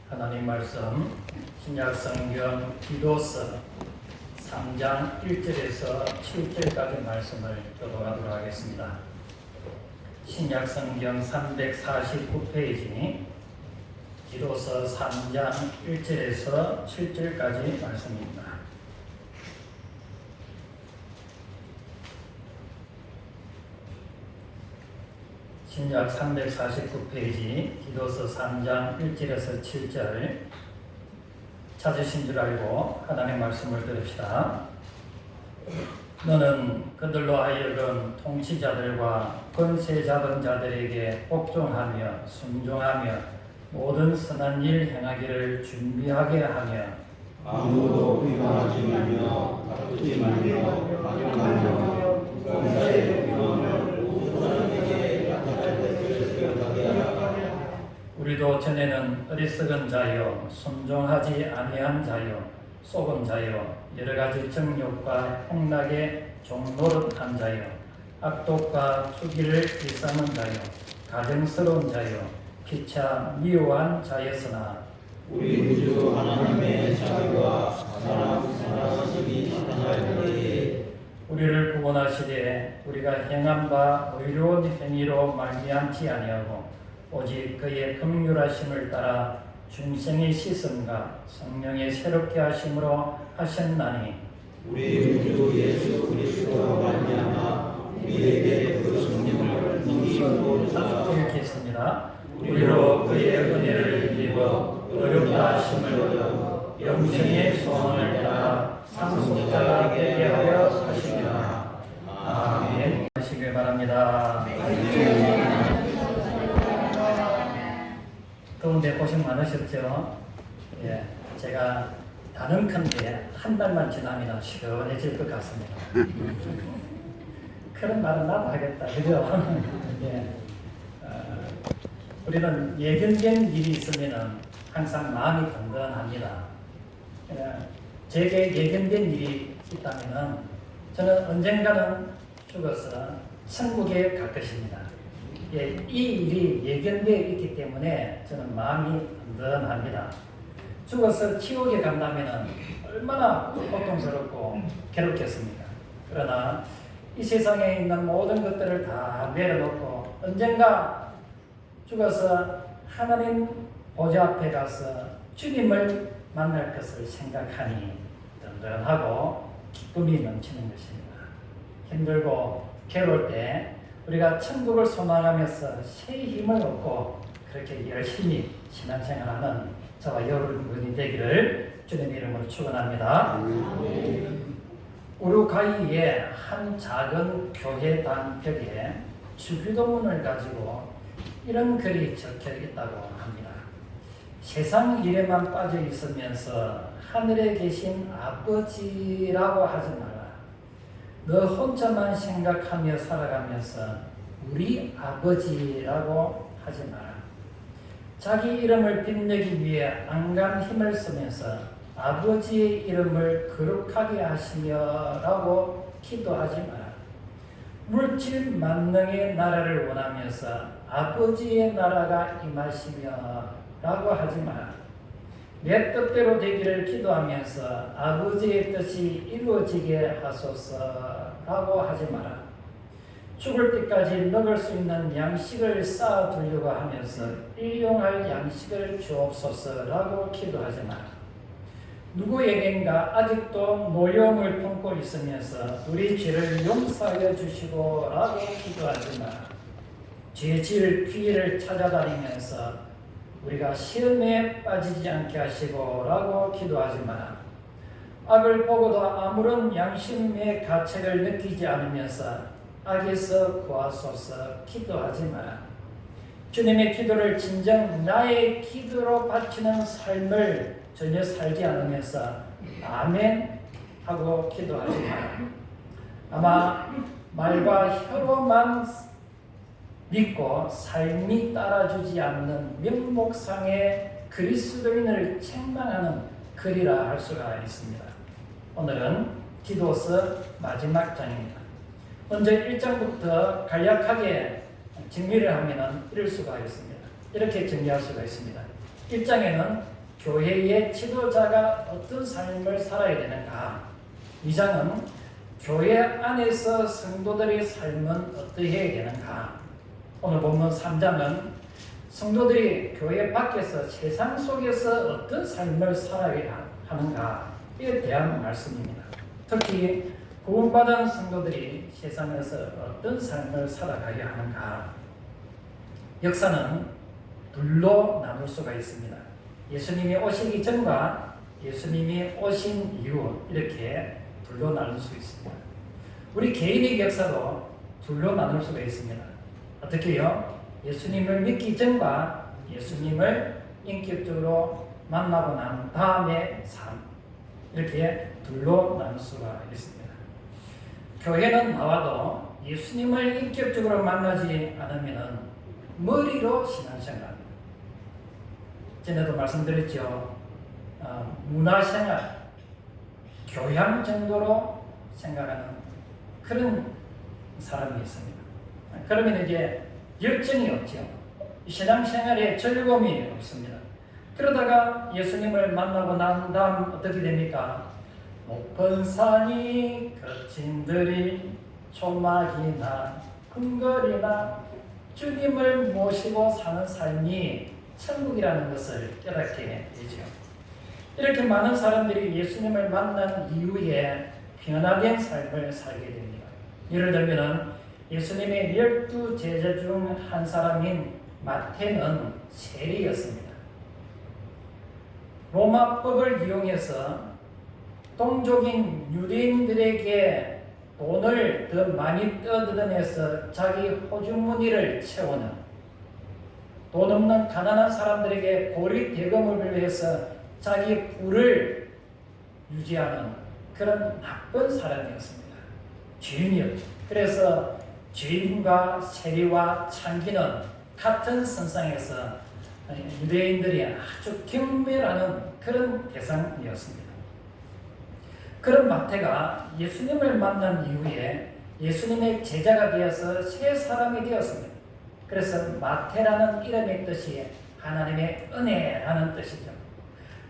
하나님 말씀 신약성경 디도서 3장 1절에서 7절까지 말씀을 교독하도록 하겠습니다. 신약성경 349페이지 디도서 3장 1절에서 7절까지 말씀입니다. 신약 349페이지 디도서 3장 1절에서 7절 찾으신 줄 알고 하나님의 말씀을 들읍시다. 너는 그들로 하여금 통치자들과 권세 잡은 자들에게 복종하며 순종하며 모든 선한 일 행하기를 준비하게 하며 아무도 비방하지 말며 다투지 말며 강요하며 권세에 비방하며 우리도 전에는 어리석은 자요 순종하지 아니한 자요 속은 자요 여러 가지 정욕과 행락에 종노릇한 자요 악독과 투기를 일삼은 자요 가증스러운 자요 피차 미워한 자였으나 우리 구주 하나님의 자비와 사랑하심이 나타날 때에 우리를 구원하시되 우리가 행한 바 의로운 행위로 말미암지 아니하고 오직 그의 긍휼하심을 따라 중생의 씻음과 성령의 새롭게 하심으로 하셨나니 우리 구주 예수 그리스도로 말미암아 우리에게 그 성령을 넘기고 읽겠습니다. 우리로 그의 은혜를 힘입어 어렵다 하심을 얻어 영생의 소원을 따라 상속자가 되게 하여 하시리라. 아멘. 하시길 바랍니다. 더운데 고생 많으셨죠? 예, 제가 단언컨대 한 달만 지나면 시원해질 것 같습니다. 그런 말은 나도 하겠다, 그죠? 예, 우리는 예견된 일이 있으면 항상 마음이 든든합니다. 제게 예견된 일이 있다면 저는 언젠가는 죽어서 천국에 갈 것입니다. 예, 이 일이 예견되어 있기 때문에 저는 마음이 든든합니다. 죽어서 지옥에 간다면 얼마나 고통스럽고 괴롭겠습니까? 그러나 이 세상에 있는 모든 것들을 다 내려놓고 언젠가 죽어서 하나님 보좌 앞에 가서 주님을 만날 것을 생각하니 든든하고 기쁨이 넘치는 것입니다. 힘들고 괴로울 때 우리가 천국을 소망하면서 새 힘을 얻고 그렇게 열심히 신앙생활하는 저와 여러분이 되기를 주님의 이름으로 축원합니다. 우루과이의 한 작은 교회당 벽에 주기도문을 가지고 이런 글이 적혀 있다고 합니다. 세상 일에만 빠져 있으면서 하늘에 계신 아버지라고 하지 마라. 너 혼자만 생각하며 살아가면서 우리 아버지라고 하지 마라. 자기 이름을 빛내기 위해 안간 힘을 쓰면서 아버지의 이름을 거룩하게 하시며 라고 기도하지 마라. 물질 만능의 나라를 원하면서 아버지의 나라가 임하시며 라고 하지 마라. 내 뜻대로 되기를 기도하면서 아버지의 뜻이 이루어지게 하소서라고 하지 마라. 죽을 때까지 먹을 수 있는 양식을 쌓아두려고 하면서 일용할 양식을 주옵소서라고 기도하지 마라. 누구에겐가 아직도 노여움을 품고 있으면서 우리 죄를 용서하여 주시고라고 기도하지 마라. 죄 지을 기회를 찾아다니면서 우리가 시험에 빠지지 않게 하시고라고 기도하지 마라. 악을 보고도 아무런 양심의 가책을 느끼지 않으면서 악에서 구하소서 기도하지 마라. 주님의 기도를 진정 나의 기도로 바치는 삶을 전혀 살지 않으면서 아멘 하고 기도하지 마라. 아마 말과 혀로만 믿고 삶이 따라주지 않는 명목상의 그리스도인을 책망하는 글이라 할 수가 있습니다. 오늘은 디도서 마지막 장입니다. 먼저 1장부터 간략하게 정리를 하면 이럴 수가 있습니다. 이렇게 정리할 수가 있습니다. 1장에는 교회의 지도자가 어떤 삶을 살아야 되는가? 2장은 교회 안에서 성도들의 삶은 어떠해야 되는가? 오늘 본문 3장은 성도들이 교회 밖에서 세상 속에서 어떤 삶을 살아야 하는가에 대한 말씀입니다. 특히 구원받은 성도들이 세상에서 어떤 삶을 살아가야 하는가? 역사는 둘로 나눌 수가 있습니다. 예수님이 오시기 전과 예수님이 오신 이후 이렇게 둘로 나눌 수 있습니다. 우리 개인의 역사도 둘로 나눌 수가 있습니다. 어떻게요? 예수님을 믿기 전과 예수님을 인격적으로 만나고 난 다음의 삶, 이렇게 둘로 나눌 수가 있습니다. 교회는 나와도 예수님을 인격적으로 만나지 않으면 머리로 신앙생활합니다. 전에도 말씀드렸죠. 문화생활, 교양 정도로 생각하는 그런 사람이 있습니다. 그러면 이제 열정이 없죠. 신앙생활에 즐거움이 없습니다. 그러다가 예수님을 만나고 난 다음 어떻게 됩니까? 높은 산이 거친 들이 초막이나 궁궐이나 주님을 모시고 사는 삶이 천국이라는 것을 깨닫게 되죠. 이렇게 많은 사람들이 예수님을 만난 이후에 변화된 삶을 살게 됩니다. 예를 들면 예수님의 12제자 중 한 사람인 마태는 세리였습니다. 로마법을 이용해서 동족인 유대인들에게 돈을 더 많이 뜯어내서 자기 호주머니를 채우는, 돈 없는 가난한 사람들에게 고리 대금을 빌려서 자기 부를 유지하는 그런 나쁜 사람이었습니다. 죄인이었죠. 그래서 죄인과 세리와 창기는 같은 선상에서 유대인들이 아주 경멸하는 그런 대상이었습니다. 그런 마태가 예수님을 만난 이후에 예수님의 제자가 되어서 새 사람이 되었습니다. 그래서 마태라는 이름의 뜻이 하나님의 은혜라는 뜻이죠.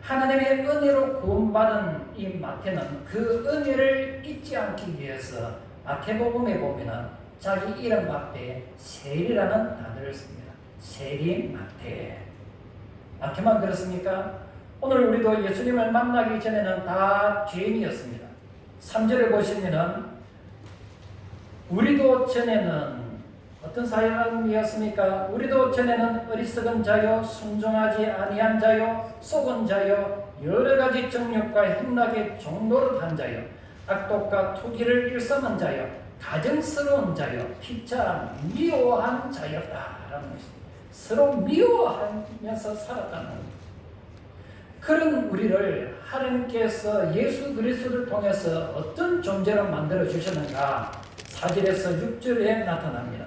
하나님의 은혜로 구원받은 이 마태는 그 은혜를 잊지 않기 위해서 마태복음에 보면 자기 이름 앞에 세리라는 단어를 씁니다. 세리 마태. 마태만 그렇습니까? 오늘 우리도 예수님을 만나기 전에는 다 죄인이었습니다. 3절을 보시면은 우리도 전에는 어떤 사람이었습니까? 우리도 전에는 어리석은 자요, 순종하지 아니한 자요, 속은 자요, 여러 가지 정욕과 행락의 종노릇한 자요, 악독과 투기를 일삼은 자요, 가증스러운 자요, 피차 미워한 자였다라는 것입니다. 서로 미워하면서 살았다는 겁니다. 그런 우리를 하나님께서 예수 그리스도를 통해서 어떤 존재로 만들어 주셨는가 4절에서 6절에 나타납니다.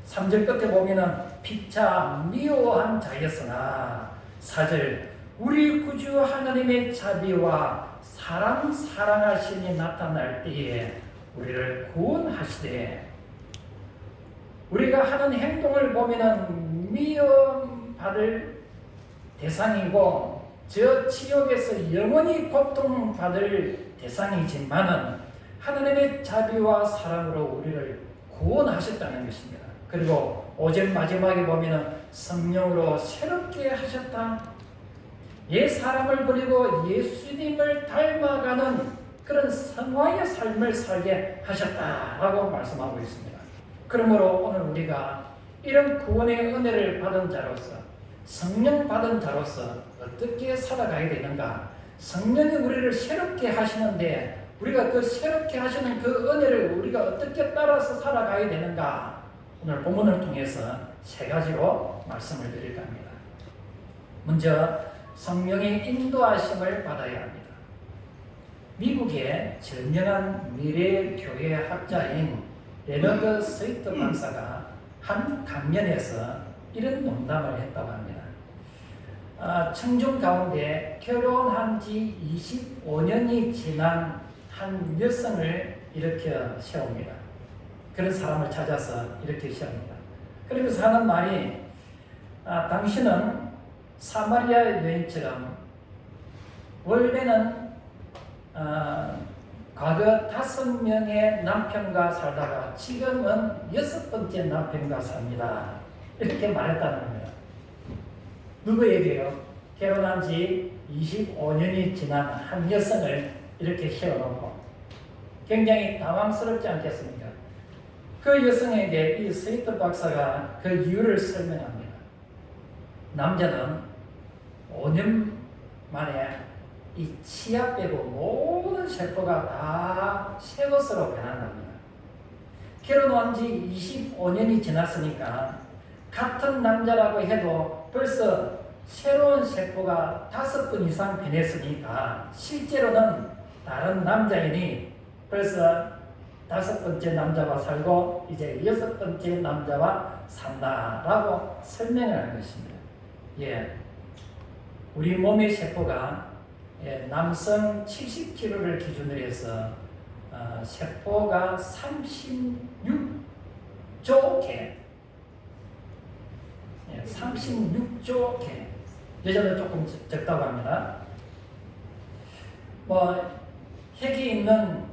3절 끝에 보면은 피차 미워한 자였으나 4절 우리 구주 하나님의 자비와 사람 사랑하심이 나타날 때에 우리를 구원하시되, 우리가 하는 행동을 보면은 미움받을 대상이고 저 지옥에서 영원히 고통받을 대상이지만은 하나님의 자비와 사랑으로 우리를 구원하셨다는 것입니다. 그리고 5절 마지막에 보면은 성령으로 새롭게 하셨다. 옛 사람을 버리고 예수님을 닮아가는 그런 성화의 삶을 살게 하셨다라고 말씀하고 있습니다. 그러므로 오늘 우리가 이런 구원의 은혜를 받은 자로서, 성령 받은 자로서 어떻게 살아가야 되는가? 성령이 우리를 새롭게 하시는데 우리가 그 새롭게 하시는 그 은혜를 우리가 어떻게 따라서 살아가야 되는가? 오늘 본문을 통해서 세 가지로 말씀을 드릴까 합니다. 먼저 성령의 인도하심을 받아야 합니다. 미국의 저명한 미래교회 학자인 레너드 스위트 박사가 한 강연에서 이런 농담을 했다고 합니다. 청중 가운데 결혼한 지 25년이 지난 한 여성을 일으켜 세웁니다. 그런 사람을 찾아서 이렇게 세웁니다. 그러면서 하는 말이 당신은 사마리아 여인처럼 원래는 과거 5명의 남편과 살다가 지금은 6번째 남편과 삽니다. 이렇게 말했다는 겁니다. 누구에게요? 결혼한 지 25년이 지난 한 여성을 이렇게 세워놓고 굉장히 당황스럽지 않겠습니까? 그 여성에게 이 스위트 박사가 그 이유를 설명합니다. 남자는 5년 만에 이 치아 빼고 모든 세포가 다 새 것으로 변한답니다. 결혼한 지 25년이 지났으니까 같은 남자라고 해도 벌써 새로운 세포가 5번 이상 변했으니까 실제로는 다른 남자이니 벌써 5번째 남자와 살고 이제 6번째 남자와 산다라고 설명을 한 것입니다. 예, 우리 몸의 세포가 남성 70kg를 기준으로 해서 세포가 36조 개, 36조 개. 여자는 조금 적다고 합니다. 핵이 있는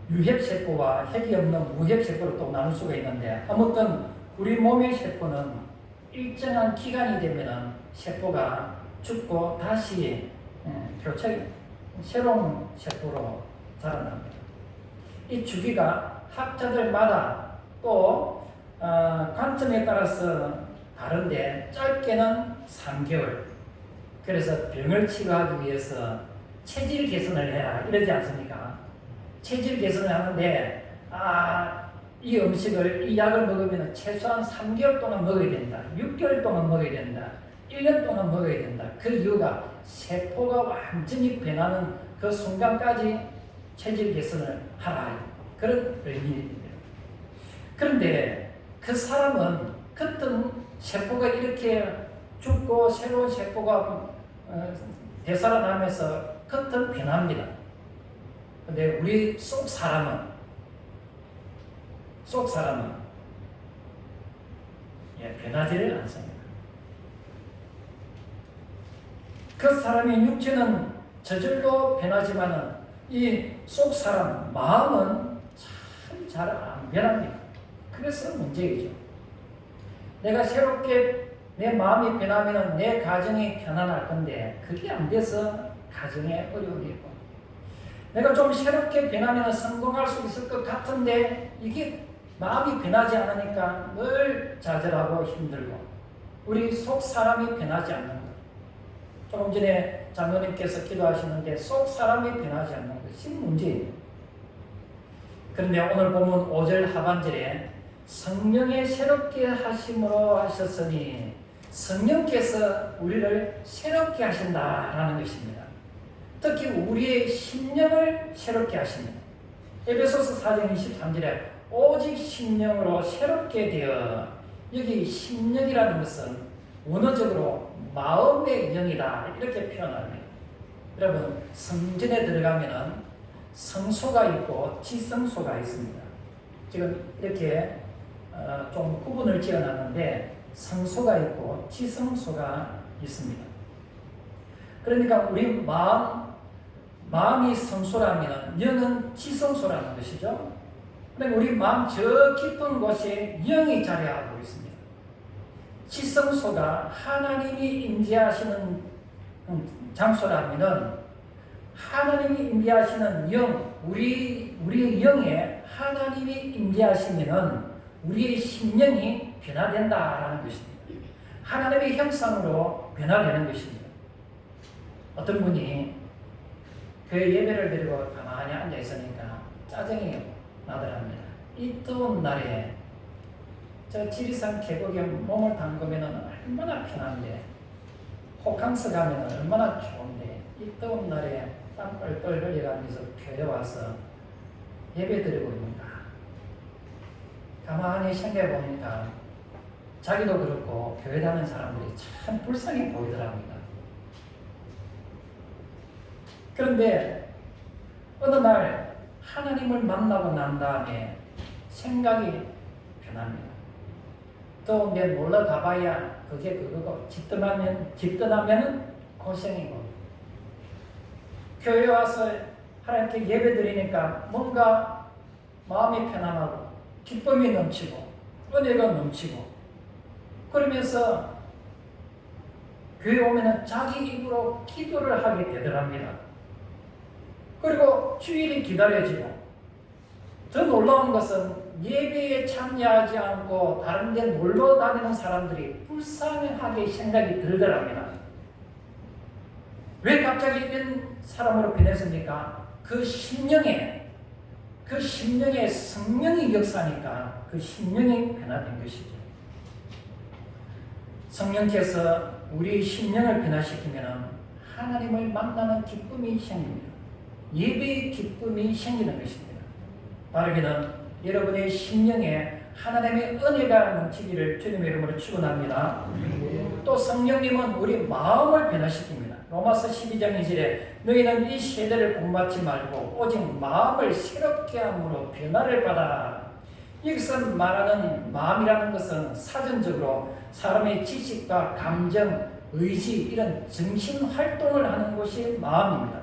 유핵세포와 핵이 없는 무핵세포로 또 나눌 수가 있는데 아무튼 우리 몸의 세포는 일정한 기간이 되면 세포가 죽고 다시 교체 새로운 세포로 자란답니다. 이 주기가 학자들마다 또 관점에 따라서 다른데 짧게는 3개월. 그래서 병을 치료하기 위해서 체질 개선을 해라 이러지 않습니까? 체질 개선을 하는데 이 음식을 이 약을 먹으면 최소한 3개월 동안 먹어야 된다. 6개월 동안 먹어야 된다. 1년 동안 먹어야 된다. 그 이유가 세포가 완전히 변하는 그 순간까지 체질 개선을 하라. 그런 의미입니다. 그런데 그 사람은 같은 세포가 이렇게 죽고 새로운 세포가 되살아나면서 같은 변합니다. 근데 우리 속 사람은 변하지를 않습니다. 그 사람의 육체는 저절로 변하지만은 이 속 사람 마음은 참 잘 안 변합니다. 그래서 문제이죠. 내가 새롭게 내 마음이 변하면 내 가정이 편안할 건데 그게 안 돼서 가정에 어려움이 있고 내가 좀 새롭게 변하면 성공할 수 있을 것 같은데 이게 마음이 변하지 않으니까 늘 좌절하고 힘들고 우리 속 사람이 변하지 않는 것. 조금 전에 장로님께서 기도하시는데 속 사람이 변하지 않는 것이 문제예요. 그런데 오늘 보면 5절 하반절에 성령의 새롭게 하심으로 하셨으니 성령께서 우리를 새롭게 하신다라는 것입니다. 특히 우리의 심령을 새롭게 하십니다. 에베소서 4장 23절에 오직 심령으로 새롭게 되어 여기 심령이라는 것은 원어적으로 마음의 영이다 이렇게 표현합니다. 여러분 성전에 들어가면은 성소가 있고 지성소가 있습니다. 지금 이렇게 좀 구분을 지어놨는데 성소가 있고 지성소가 있습니다. 그러니까 우리 마음이 성소라면 영은 지성소라는 것이죠. 그러니까 우리 마음 저 깊은 곳에 영이 자리하고 있습니다. 지성소가 하나님이 임재하시는 장소라면은 하나님이 임재하시는 영, 우리의 영에 하나님이 임재하시면은 우리의 심령이 변화된다라는 것입니다. 하나님의 형상으로 변화되는 것입니다. 어떤 분이 교회 예배를 드리고 가만히 앉아 있으니까 짜증이 나더랍니다. 이 더운 날에 저 지리산 계곡에 몸을 담그면 얼마나 편한데 호캉스 가면 얼마나 좋은데 이 더운 날에 땀 뻘뻘 흘려가면서 교회 와서 예배 드리고 있는가. 가만히 생각해 보니까 자기도 그렇고 교회 다니는 사람들이 참 불쌍해 보이더랍니다. 그런데 어느 날 하나님을 만나고 난 다음에 생각이 변합니다. 더운데 놀러 가봐야 그게 그거고 집 떠나면 고생이고 교회 와서 하나님께 예배 드리니까 뭔가 마음이 편안하고 기쁨이 넘치고 은혜가 넘치고 그러면서 교회 오면은 자기 입으로 기도를 하게 되더랍니다. 그리고 주일이 기다려지고 더 놀라운 것은 예배에 참여하지 않고 다른 데 놀러 다니는 사람들이 불쌍하게 생각이 들더랍니다. 왜 갑자기 이런 사람으로 변했습니까? 그 심령에 성령이 역사니까 그 심령이 변화된 것이죠. 성령께서 우리 심령을 변화시키면 하나님을 만나는 기쁨이 생깁니다. 예배의 기쁨이 생기는 것입니다. 바르게는 여러분의 심령에 하나님의 은혜가 넘치기를 주님의 이름으로 축원합니다. 또 성령님은 우리 마음을 변화시킵니다. 로마서 12장 2절에 너희는 이 세대를 본받지 말고 오직 마음을 새롭게 함으로 변화를 받아라. 여기서 말하는 마음이라는 것은 사전적으로 사람의 지식과 감정, 의지 이런 정신활동을 하는 것이 마음입니다.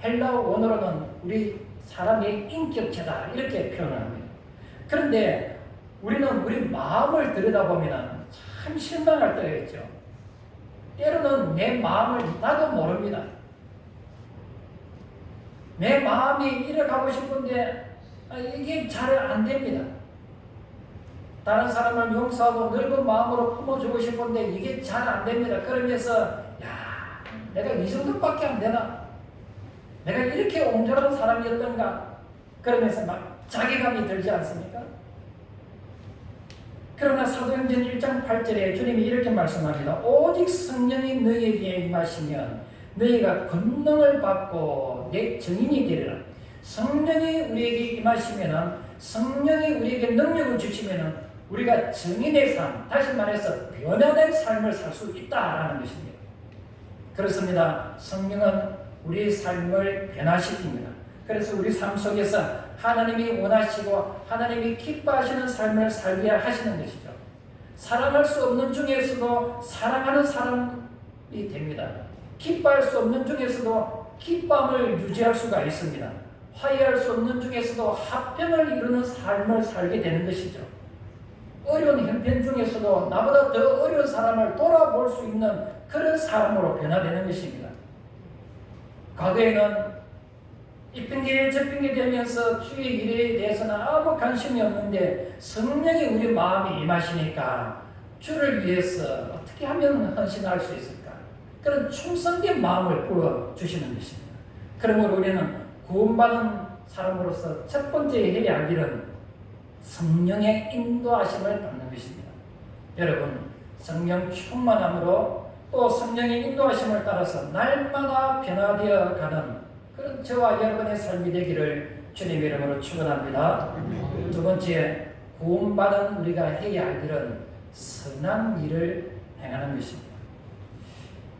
헬라어 원어로는 우리 사람의 인격체다 이렇게 표현을 합니다. 그런데 우리는 우리 마음을 들여다보면 참 실망할 때가 있죠. 때로는 내 마음을 나도 모릅니다. 내 마음이 이래 가고 싶은데 이게 잘 안 됩니다. 다른 사람을 용서하고 넓은 마음으로 품어주고 싶은데 이게 잘 안 됩니다. 그러면서 야, 내가 이 정도밖에 안 되나? 내가 이렇게 온전한 사람이었던가? 그러면서 막 자괴감이 들지 않습니까? 그러나 사도행전 1장 8절에 주님이 이렇게 말씀합니다. 오직 성령이 너희에게 임하시면 너희가 권능을 받고 내 증인이 되리라. 성령이 우리에게 임하시면 성령이 우리에게 능력을 주시면 우리가 증인의 삶, 다시 말해서 변화된 삶을 살 수 있다라는 것입니다. 그렇습니다. 성령은 우리의 삶을 변화시킵니다. 그래서 우리 삶 속에서 하나님이 원하시고 하나님이 기뻐하시는 삶을 살게 하시는 것이죠. 사랑할 수 없는 중에서도 사랑하는 사람이 됩니다. 기뻐할 수 없는 중에서도 기쁨을 유지할 수가 있습니다. 화해할 수 없는 중에서도 화평을 이루는 삶을 살게 되는 것이죠. 어려운 형편 중에서도 나보다 더 어려운 사람을 돌아볼 수 있는 그런 사람으로 변화되는 것입니다. 과거에는 이 핑계 저 핑계 대면서 주의 일에 대해서는 아무 관심이 없는데 성령이 우리 마음에 임하시니까 주를 위해서 어떻게 하면 헌신할 수 있을까? 그런 충성된 마음을 부어주시는 것입니다. 그러므로 우리는 구원받은 사람으로서 첫 번째 해야 할 일은 성령의 인도하심을 받는 것입니다. 여러분, 성령 충만함으로 또 성령의 인도하심을 따라서 날마다 변화되어 가는 그런 저와 여러분의 삶이 되기를 주님의 이름으로 축원합니다. 두 번째, 구원받은 우리가 해야 할 일은 선한 일을 행하는 것입니다.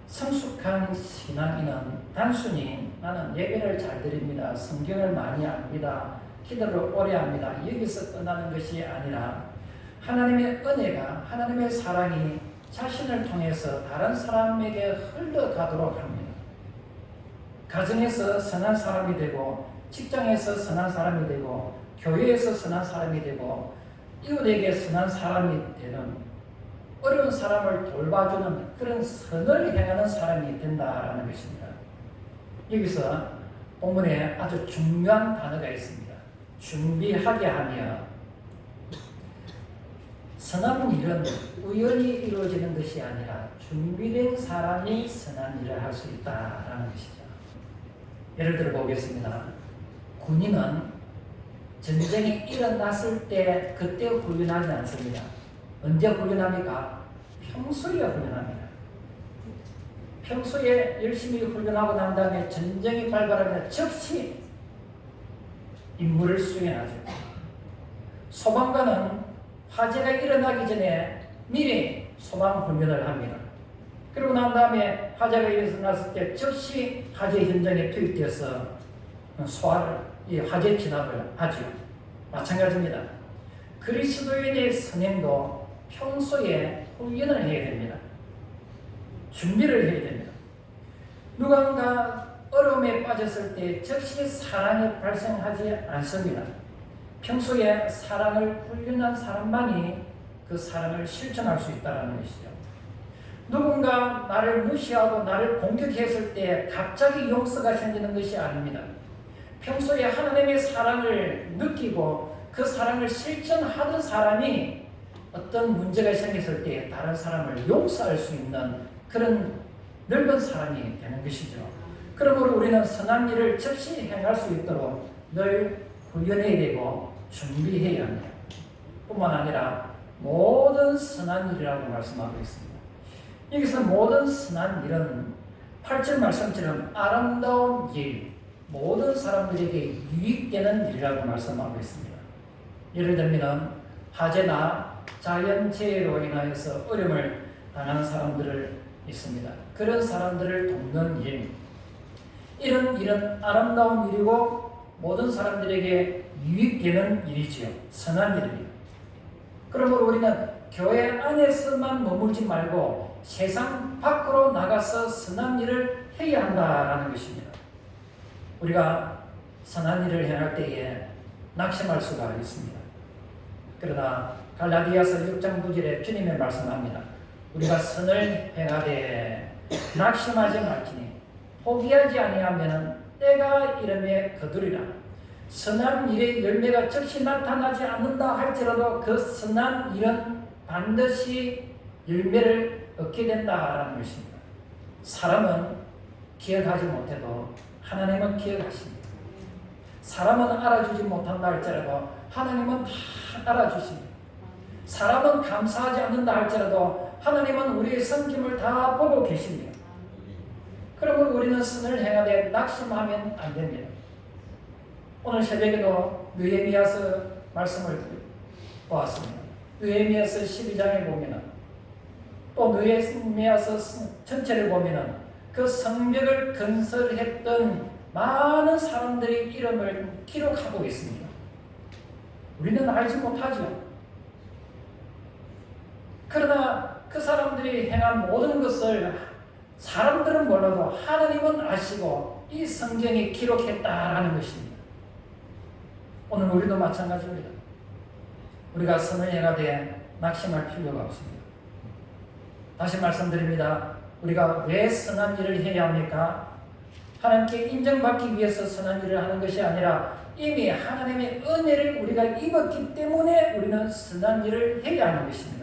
성숙한 신앙인은 단순히 나는 예배를 잘 드립니다, 성경을 많이 압니다, 기도를 오래 합니다, 여기서 끝나는 것이 아니라 하나님의 은혜가, 하나님의 사랑이 자신을 통해서 다른 사람에게 흘러가도록 합니다. 가정에서 선한 사람이 되고, 직장에서 선한 사람이 되고, 교회에서 선한 사람이 되고, 이웃에게 선한 사람이 되는, 어려운 사람을 돌봐주는 그런 선을 행하는 사람이 된다라는 것입니다. 여기서 본문에 아주 중요한 단어가 있습니다. 준비하게 하며. 선한 일은 우연히 이루어지는 것이 아니라 준비된 사람이 선한 일을 할 수 있다라는 것이죠. 예를 들어 보겠습니다. 군인은 전쟁이 일어났을 때 그때 훈련하지 않습니다. 언제 훈련합니까? 평소에 훈련합니다. 평소에 열심히 훈련하고 난 다음에 전쟁이 발발하면 즉시 임무를 수행하죠. 소방관은 화재가 일어나기 전에 미리 소방 훈련을 합니다. 그리고 난 다음에 화재가 일어났을 때 즉시 화재 현장에 투입되어서 이 화재 진압을 하죠. 마찬가지입니다. 그리스도인의 선행도 평소에 훈련을 해야 됩니다. 준비를 해야 됩니다. 누군가 어려움에 빠졌을 때 즉시 사랑이 발생하지 않습니다. 평소에 사랑을 훈련한 사람만이 그 사랑을 실천할 수 있다는 것이죠. 누군가 나를 무시하고 나를 공격했을 때 갑자기 용서가 생기는 것이 아닙니다. 평소에 하나님의 사랑을 느끼고 그 사랑을 실천하던 사람이 어떤 문제가 생겼을 때 다른 사람을 용서할 수 있는 그런 넓은 사람이 되는 것이죠. 그러므로 우리는 선한 일을 즉시 행할 수 있도록 늘 훈련해야 되고 준비해야 합니다. 뿐만 아니라 모든 선한 일이라고 말씀하고 있습니다. 여기서 모든 선한 일은 8절 말씀처럼 아름다운 일, 모든 사람들에게 유익되는 일이라고 말씀하고 있습니다. 예를 들면 화재나 자연재해로 인하여서 어려움을 당하는 사람들을 있습니다. 그런 사람들을 돕는 일, 이런 일은 아름다운 일이고 모든 사람들에게 유익되는 일이지요. 선한 일입니다. 그러므로 우리는 교회 안에서만 머물지 말고 세상 밖으로 나가서 선한 일을 해야 한다라는 것입니다. 우리가 선한 일을 행할 때에 낙심할 수가 있습니다. 그러나 갈라디아서 6장 9절에 주님의 말씀합니다. 우리가 선을 행하되 낙심하지 말지니 포기하지 아니하면 때가 이름에 거두리라. 선한 일의 열매가 즉시 나타나지 않는다 할지라도 그 선한 일은 반드시 열매를 얻게 된다라는 것입니다. 사람은 기억하지 못해도 하나님은 기억하십니다. 사람은 알아주지 못한다 할지라도 하나님은 다 알아주십니다. 사람은 감사하지 않는다 할지라도 하나님은 우리의 섬김을 다 보고 계십니다. 그러면 우리는 선을 행하되 낙심하면 안 됩니다. 오늘 새벽에도 느헤미야서 말씀을 보았습니다. 느헤미야서 12장에 보면은 또 느헤미야서 전체를 보면은 그 성벽을 건설했던 많은 사람들의 이름을 기록하고 있습니다. 우리는 알지 못하죠. 그러나 그 사람들이 행한 모든 것을 사람들은 몰라도 하나님은 아시고 이 성경에 기록했다라는 것입니다. 오늘 우리도 마찬가지입니다. 우리가 선을 행하되 낙심할 필요가 없습니다. 다시 말씀드립니다. 우리가 왜 선한 일을 해야 합니까? 하나님께 인정받기 위해서 선한 일을 하는 것이 아니라 이미 하나님의 은혜를 우리가 입었기 때문에 우리는 선한 일을 해야 하는 것입니다.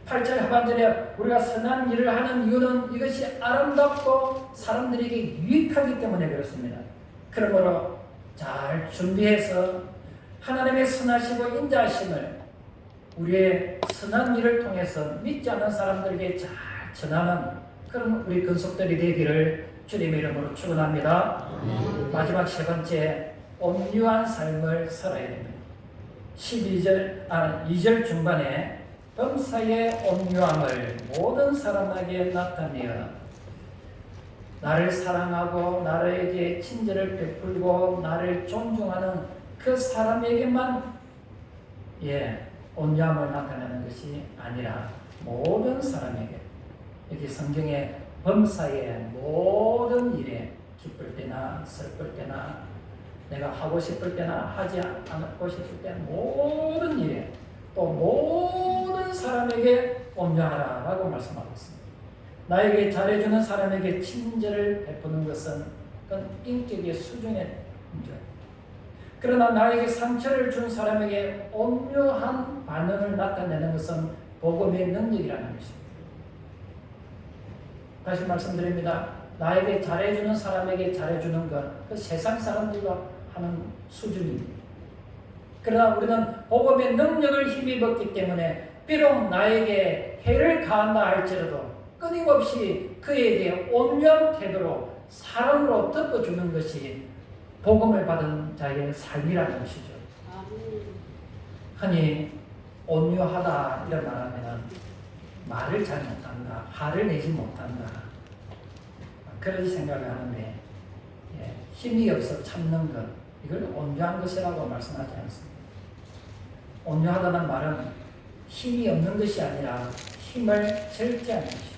8절 하반절에 우리가 선한 일을 하는 이유는 이것이 아름답고 사람들에게 유익하기 때문에 그렇습니다. 그러므로 잘 준비해서 하나님의 선하시고 인자하심을 우리의 선한 일을 통해서 믿지 않는 사람들에게 잘 전하는 그런 우리 근속들이 되기를 주님의 이름으로 축원합니다. 마지막 세 번째, 온유한 삶을 살아야 됩니다. 2절 중반에 범사의 온유함을 모든 사람에게 나타내어 나를 사랑하고 나에게 친절을 베풀고 나를 존중하는 그 사람에게만 온유함을 나타내는 것이 아니라 모든 사람에게, 여기 성경에 범사의 모든 일에 기쁠 때나 슬플 때나 내가 하고 싶을 때나 하지 않고 싶을 때 모든 일에 또 모든 사람에게 온유하라라고 말씀하고 있습니다. 나에게 잘해주는 사람에게 친절을 베푸는 것은 그건 인격의 수준의 문제입니다. 그러나 나에게 상처를 준 사람에게 온유한 반응을 나타내는 것은 복음의 능력이라는 것입니다. 다시 말씀드립니다. 나에게 잘해주는 사람에게 잘해주는 것, 그 세상 사람들과 하는 수준입니다. 그러나 우리는 복음의 능력을 힘입었기 때문에 비록 나에게 해를 가한다 할지라도 끊임없이 그에게 온유한 태도로 사랑으로 덮어주는 것이 복음을 받은 자의 삶이라는 것이죠. 흔히 온유하다 이런 말하면 말을 잘 못한다, 화를 내지 못한다 그런 생각을 하는데 힘이 없어 참는 것, 이걸 온유한 것이라고 말씀하지 않습니다. 온유하다는 말은 힘이 없는 것이 아니라 힘을 절제하는 것입니다.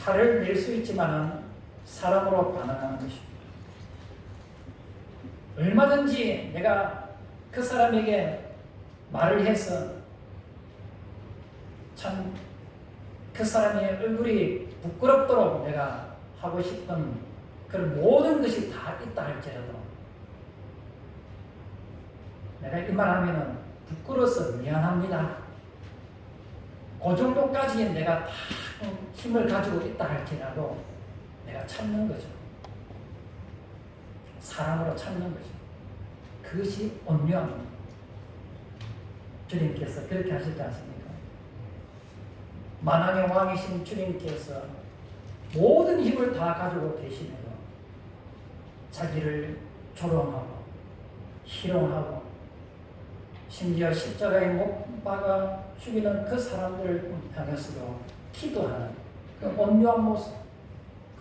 화를 낼 수 있지만 사랑으로 반응하는 것입니다. 얼마든지 내가 그 사람에게 말을 해서 참 그 사람의 얼굴이 부끄럽도록 내가 하고 싶은 그런 모든 것이 다 있다 할지라도 내가 이 말하면 부끄러워서 미안합니다. 그 정도까지 내가 다 힘을 가지고 있다 할지라도 내가 참는 거죠. 사랑으로 참는 거죠. 그것이 온유함입니다. 주님께서 그렇게 하셨지 않습니까? 만왕의 왕이신 주님께서 모든 힘을 다 가지고 계시면서 자기를 조롱하고 희롱하고 심지어 십자가에 못 박아 죽이는 그 사람들을 향해서도 기도하는 그 온유한 모습,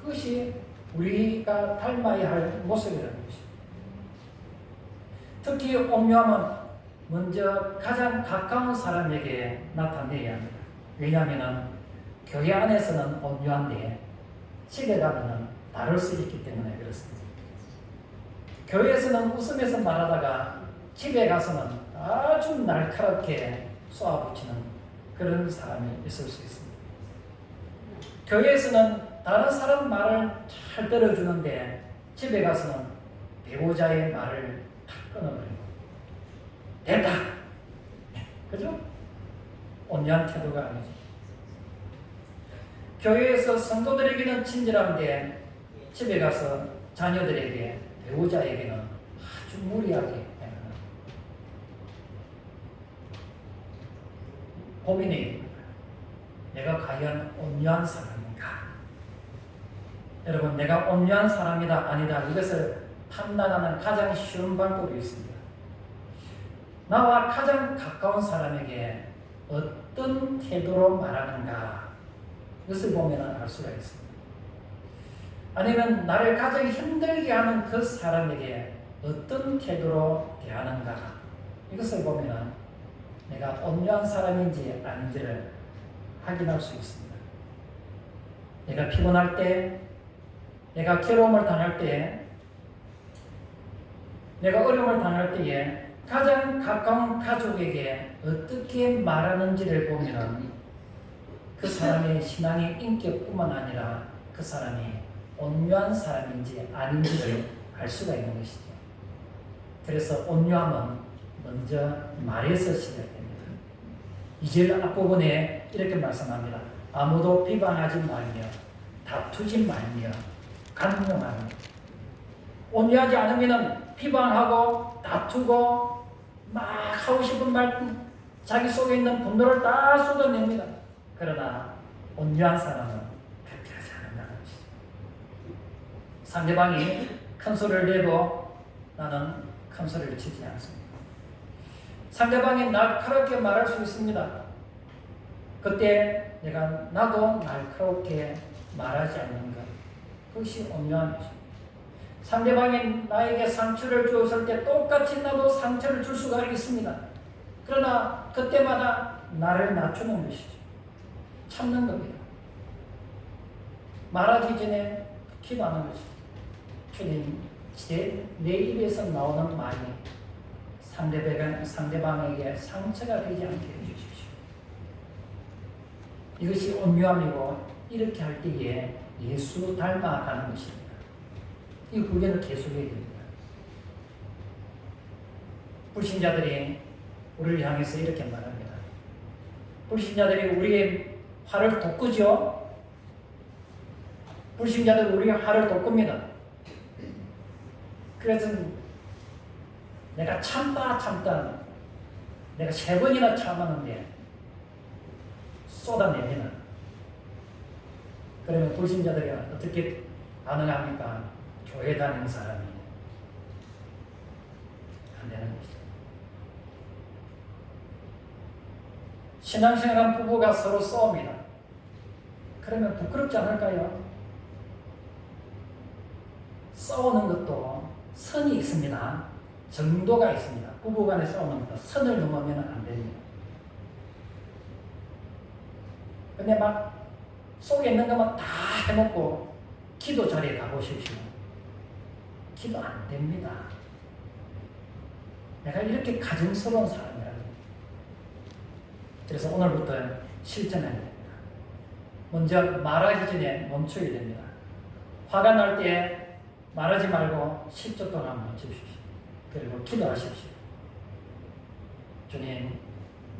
그것이 우리가 닮아야 할 모습이라는 것입니다. 특히 온유함은 먼저 가장 가까운 사람에게 나타내야 합니다. 왜냐하면 교회 안에서는 온유한데 집에 가면 다를 수 있기 때문에 그렇습니다. 교회에서는 웃으면서 말하다가 집에 가서는 아주 날카롭게 쏘아붙이는 그런 사람이 있을 수 있습니다. 교회에서는 다른 사람 말을 잘 들어주는데 집에 가서는 배우자의 말을 탁 끊어버리고 됐다! 그죠? 온유한 태도가 아니죠. 교회에서 성도들에게는 친절한데 집에 가서 자녀들에게 배우자에게는 아주 무리하게 행하는 고민이 됩니다. 내가 과연 온유한 사람인가? 여러분, 내가 온유한 사람이다 아니다 이것을 판단하는 가장 쉬운 방법이 있습니다. 나와 가장 가까운 사람에게 어떤 태도로 말하는가 이것을 보면 알 수가 있습니다. 아니면 나를 가장 힘들게 하는 그 사람에게 어떤 태도로 대하는가 이것을 보면 내가 온유한 사람인지 아닌지를 확인할 수 있습니다. 내가 피곤할 때, 내가 괴로움을 당할 때, 내가 어려움을 당할 때에 가장 가까운 가족에게 어떻게 말하는지를 보면 그 사람의 신앙의 인격뿐만 아니라 그 사람이 온유한 사람인지 아닌지를 알 수가 있는 것이죠. 그래서 온유함은 먼저 말에서 시작됩니다. 2절 앞부분에 이렇게 말씀합니다. 아무도 비방하지 말며 다투지 말며 간용하는. 온유하지 않으면 비방하고 다투고 막 하고 싶은 말 자기 속에 있는 분노를 다 쏟아냅니다. 그러나 온유한 사람은 그렇게 하지 않는다는 것이죠. 상대방이 큰 소리를 내도 나는 큰 소리를 치지 않습니다. 상대방이 날카롭게 말할 수 있습니다. 그때 내가 나도 날카롭게 말하지 않는 것, 그것이 온유한 것입니다. 상대방이 나에게 상처를 주었을 때 똑같이 나도 상처를 줄 수가 있습니다. 그러나 그때마다 나를 낮추는 것이죠. 참는 겁니다. 말하기 전에 기도하는 것이죠. 주님, 내 입에서 나오는 말이 상대방에게 상처가 되지 않게 해주십시오. 이것이 온유함이고 이렇게 할 때에 예수 닮아가는 것입니다. 이 훈련을 계속해야 됩니다. 불신자들이 우리를 향해서 이렇게 말합니다. 불신자들이 우리의 화를 돋구죠. 불신자들이 우리의 화를 돋굽니다. 그래서 내가 참다 내가 3번이나 참았는데 쏟아냅니다. 그러면 불신자들이 어떻게 반응합니까? 교회 다니는 사람이 안 되는 것이죠. 신앙생활한 부부가 서로 싸웁니다. 그러면 부끄럽지 않을까요? 싸우는 것도 선이 있습니다. 정도가 있습니다. 부부간에 싸우는 것도 선을 넘으면 안 됩니다. 근데 막 속에 있는 것만 다 해놓고 기도 자리에 가보십시오. 기도 안 됩니다. 내가 이렇게 가증스러운 사람이라고. 그래서 오늘부터 실천해야 됩니다. 먼저 말하기 전에 멈춰야 됩니다. 화가 날 때 말하지 말고 10초 동안 멈추십시오. 그리고 기도하십시오. 주님,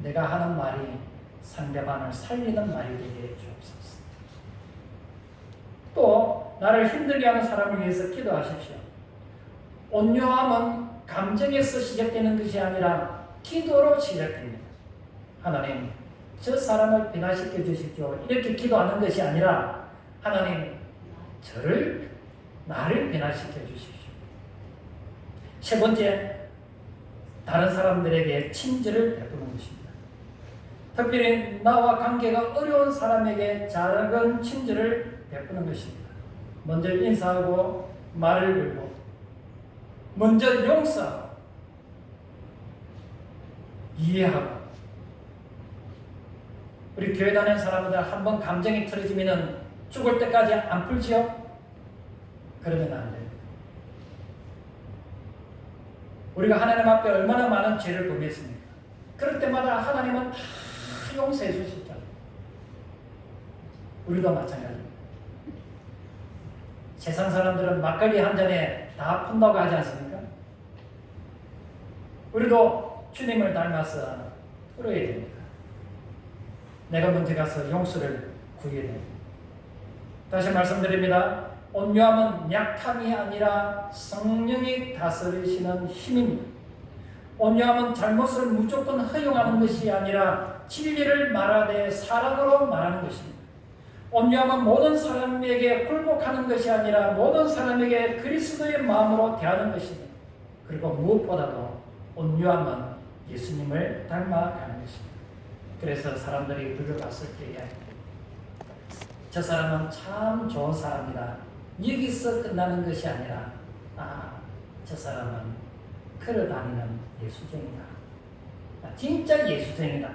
내가 하는 말이 상대방을 살리는 말이 되게 주옵소서. 또 나를 힘들게 하는 사람을 위해서 기도하십시오. 온유함은 감정에서 시작되는 것이 아니라 기도로 시작됩니다. 하나님, 저 사람을 변화시켜 주십시오. 이렇게 기도하는 것이 아니라 하나님, 나를 변화시켜 주십시오. 세 번째, 다른 사람들에게 친절을 베푸는 것입니다. 특별히 나와 관계가 어려운 사람에게 작은 친절을 베푸는 것입니다. 먼저 인사하고 말을 걸고 먼저 용서하고 이해하고. 우리 교회 다니는 사람들 한번 감정이 틀어지면 죽을 때까지 안 풀지요? 그러면 안 돼요. 우리가 하나님 앞에 얼마나 많은 죄를 범했습니까? 그럴 때마다 하나님은 다 용서해 주시죠. 우리도 마찬가지입니다. 세상 사람들은 막걸리 한 잔에 다 푼다고 하지 않습니까? 우리도 주님을 닮아서 풀어야 됩니다. 내가 먼저 가서 용서를 구해야 됩니다. 다시 말씀드립니다. 온유함은 약함이 아니라 성령이 다스리시는 힘입니다. 온유함은 잘못을 무조건 허용하는 것이 아니라 진리를 말하되 사랑으로 말하는 것입니다. 온유함은 모든 사람에게 굴복하는 것이 아니라 모든 사람에게 그리스도의 마음으로 대하는 것입니다. 그리고 무엇보다도 온유함은 예수님을 닮아가는 것입니다. 그래서 사람들이 불러봤을 때에 저 사람은 참 좋은 사람이다. 여기서 끝나는 것이 아니라 저 사람은 걸어다니는 예수쟁이다. 진짜 예수쟁이다.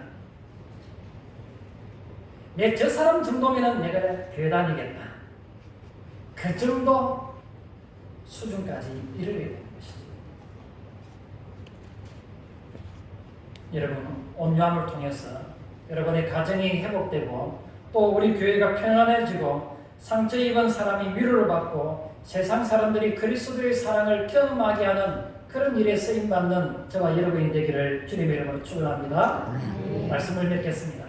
저 사람 정도면 내가 교회 다니겠다. 그 정도 수준까지 이르게 되는 것이죠. 여러분, 온유함을 통해서 여러분의 가정이 회복되고 또 우리 교회가 평안해지고 상처 입은 사람이 위로를 받고 세상 사람들이 그리스도의 사랑을 경험하게 하는 그런 일에 쓰임받는 저와 여러분이 되기를 주님의 이름으로 축원합니다. 말씀을 맺겠습니다.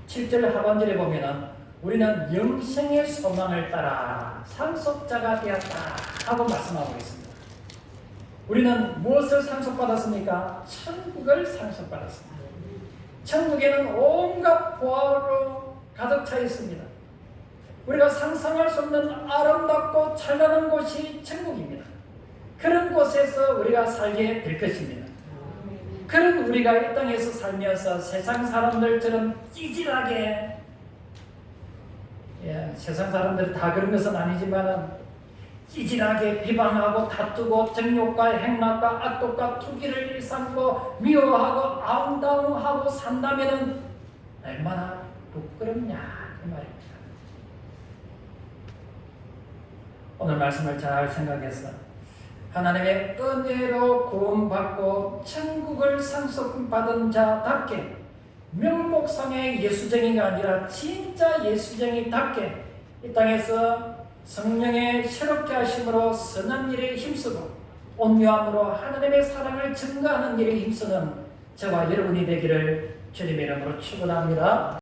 7절 하반절에 보면은 우리는 영생의 소망을 따라 상속자가 되었다 하고 말씀하고 있습니다. 우리는 무엇을 상속받았습니까? 천국을 상속받았습니다. 천국에는 온갖 보화로 가득 차 있습니다. 우리가 상상할 수 없는 아름답고 찬란한 곳이 천국입니다. 그런 곳에서 우리가 살게 될 것입니다. 그런 우리가 이 땅에서 살면서 세상 사람들처럼 찌질하게, 세상 사람들이 다 그런 것은 아니지만 찌질하게 비방하고 다투고 정욕과 행락과 악독과 투기를 일삼고 미워하고 아웅다웅하고 산다면은 얼마나 부끄럽냐 그 말입니다. 오늘 말씀을 잘 생각해서 하나님의 은혜로 구원받고 천국을 상속받은 자답게 명목상의 예수쟁이가 아니라 진짜 예수쟁이답게 이 땅에서 성령의 새롭게 하심으로 선한 일에 힘쓰고 온유함으로 하나님의 사랑을 증거하는 일에 힘쓰는 저와 여러분이 되기를 주님의 이름으로 축원합니다.